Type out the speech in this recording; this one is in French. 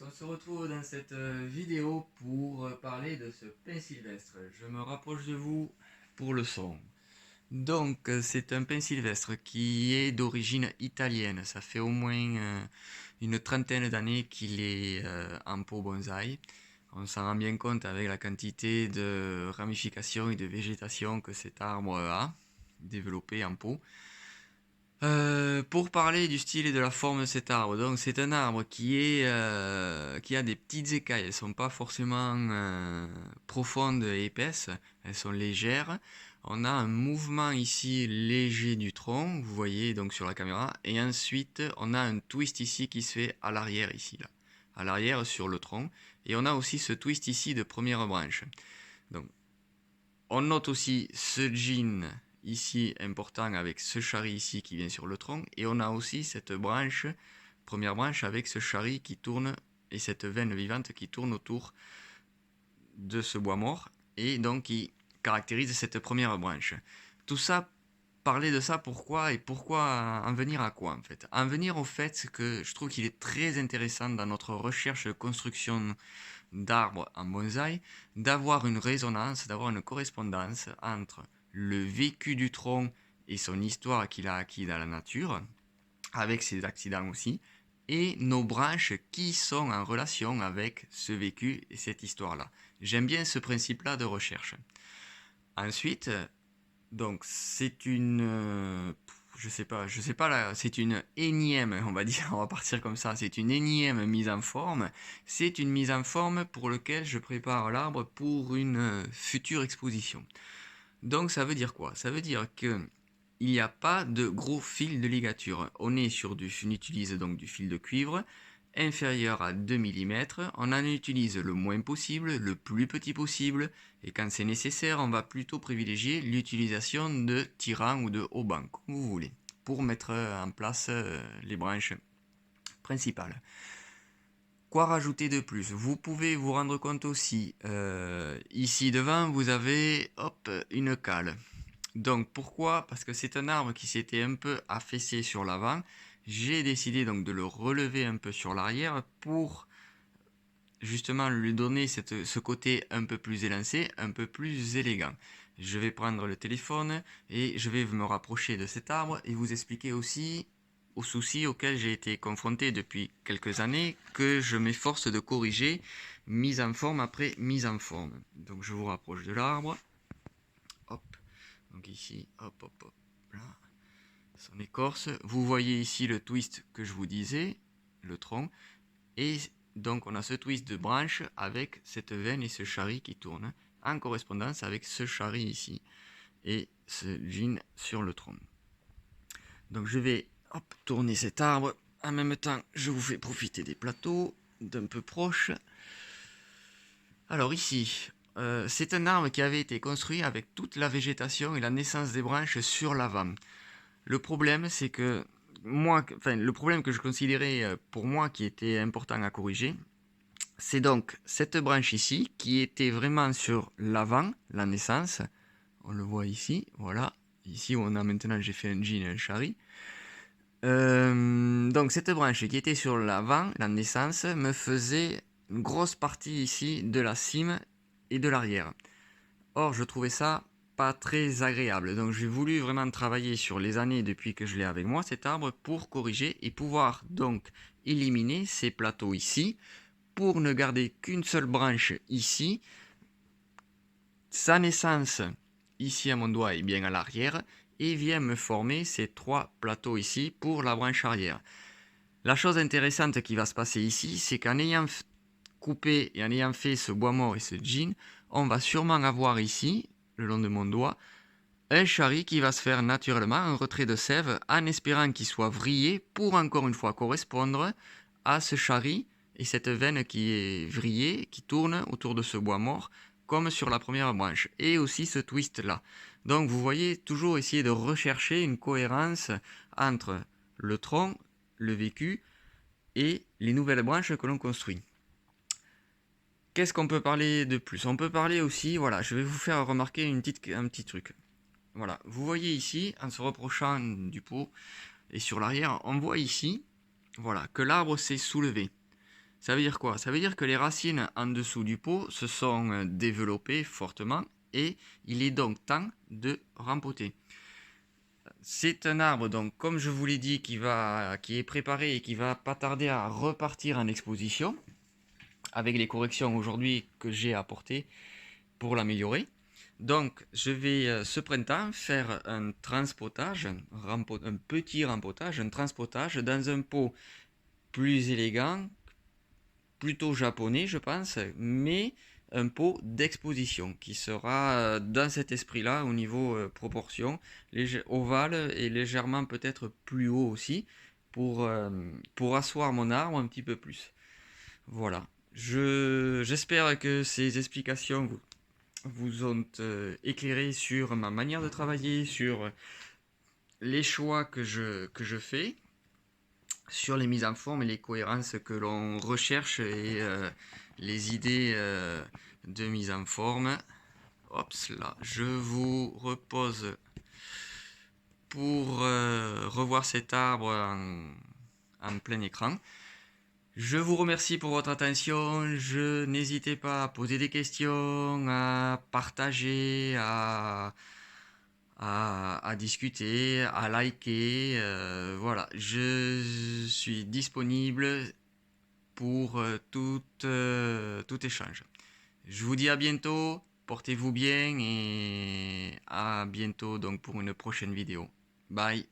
On se retrouve dans cette vidéo pour parler de ce pin sylvestre. Je me rapproche de vous pour le son. Donc, c'est un pin sylvestre qui est d'origine italienne. Ça fait au moins une trentaine d'années qu'il est en pot bonsaï. On s'en rend bien compte avec la quantité de ramifications et de végétation que cet arbre a développé en pot. Pour parler du style et de la forme de cet arbre, donc c'est un arbre qui a des petites écailles. Elles sont pas forcément profondes et épaisses, elles sont légères. On a un mouvement ici léger du tronc, vous voyez donc sur la caméra, et ensuite on a un twist ici qui se fait à l'arrière ici là, à l'arrière sur le tronc, et on a aussi ce twist ici de première branche. Donc on note aussi ce jean ici important avec ce chari ici qui vient sur le tronc, et on a aussi cette branche, première branche avec ce chari qui tourne et cette veine vivante qui tourne autour de ce bois mort et donc qui caractérise cette première branche. Tout ça, parler de ça, pourquoi et pourquoi en venir à quoi en fait? En venir au fait que je trouve qu'il est très intéressant dans notre recherche de construction d'arbres en bonsaï, d'avoir une résonance, d'avoir une correspondance entre le vécu du tronc et son histoire qu'il a acquis dans la nature, avec ses accidents aussi, et nos branches qui sont en relation avec ce vécu et cette histoire-là. J'aime bien ce principe-là de recherche. Ensuite, donc c'est une je sais pas là, c'est une énième, on va dire, on va partir comme ça, c'est une énième mise en forme. C'est une mise en forme pour laquelle je prépare l'arbre pour une future exposition. Donc ça veut dire quoi? Ça veut dire que il n'y a pas de gros fil de ligature. On utilise donc du fil de cuivre inférieur à 2 mm. On en utilise le moins possible, le plus petit possible, et quand c'est nécessaire, on va plutôt privilégier l'utilisation de tirants ou de haubans, comme vous voulez, pour mettre en place les branches principales. Quoi rajouter de plus? Vous pouvez vous rendre compte aussi, ici devant, vous avez une cale. Donc pourquoi? Parce que c'est un arbre qui s'était un peu affaissé sur l'avant. J'ai décidé donc de le relever un peu sur l'arrière pour justement lui donner ce côté un peu plus élancé, un peu plus élégant. Je vais prendre le téléphone et je vais me rapprocher de cet arbre et vous expliquer aussi aux soucis auxquels j'ai été confronté depuis quelques années, que je m'efforce de corriger, mise en forme après mise en forme. Donc je vous rapproche de l'arbre. Hop. Donc ici, hop, hop, hop. Là. Son écorce. Vous voyez ici le twist que je vous disais, le tronc. Et donc on a ce twist de branche avec cette veine et ce chari qui tourne en correspondance avec ce chari ici et ce jean sur le tronc. Donc je vais tourner cet arbre. En même temps, je vous fais profiter des plateaux d'un peu proche. Alors ici, c'est un arbre qui avait été construit avec toute la végétation et la naissance des branches sur l'avant. Le problème, c'est que le problème que je considérais pour moi qui était important à corriger, c'est donc cette branche ici qui était vraiment sur l'avant, la naissance. On le voit ici, voilà. Ici où on a maintenant, j'ai fait un jean et un chari. Donc cette branche qui était sur l'avant, la naissance, me faisait une grosse partie ici de la cime et de l'arrière. Or, je trouvais ça pas très agréable. Donc j'ai voulu vraiment travailler sur les années depuis que je l'ai avec moi, cet arbre, pour corriger et pouvoir donc éliminer ces plateaux ici, pour ne garder qu'une seule branche ici. Sa naissance ici à mon doigt est bien à l'arrière et vient me former ces trois plateaux ici pour la branche arrière. La chose intéressante qui va se passer ici, c'est qu'en ayant coupé et en ayant fait ce bois mort et ce jean, on va sûrement avoir ici, le long de mon doigt, un chari qui va se faire naturellement, un retrait de sève, en espérant qu'il soit vrillé pour encore une fois correspondre à ce chari et cette veine qui est vrillée, qui tourne autour de ce bois mort, comme sur la première branche, et aussi ce twist là. Donc vous voyez, toujours essayer de rechercher une cohérence entre le tronc, le vécu et les nouvelles branches que l'on construit. Qu'est-ce qu'on peut parler de plus? On peut parler aussi, voilà, je vais vous faire remarquer un petit truc. Voilà, vous voyez ici, en se reprochant du pot et sur l'arrière, on voit ici, voilà, que l'arbre s'est soulevé. Ça veut dire quoi? Ça veut dire que les racines en dessous du pot se sont développées fortement et il est donc temps de rempoter. C'est un arbre, donc, comme je vous l'ai dit, qui est préparé et qui va pas tarder à repartir en exposition, avec les corrections aujourd'hui que j'ai apportées pour l'améliorer. Donc, je vais ce printemps faire un transpotage, un petit rempotage, un transpotage dans un pot plus élégant, plutôt japonais, je pense, mais un pot d'exposition qui sera dans cet esprit-là au niveau proportion, ovale et légèrement peut-être plus haut aussi pour asseoir mon arbre un petit peu plus. Voilà. J'espère que ces explications vous ont éclairé sur ma manière de travailler, sur les choix que je fais, sur les mises en forme et les cohérences que l'on recherche et les idées de mise en forme. Hop là, je vous repose pour revoir cet arbre en plein écran. Je vous remercie pour votre attention. N'hésitez pas à poser des questions, à partager, à discuter, à liker. Voilà, je suis disponible pour tout échange. Je vous dis à bientôt, portez-vous bien et à bientôt donc pour une prochaine vidéo. Bye.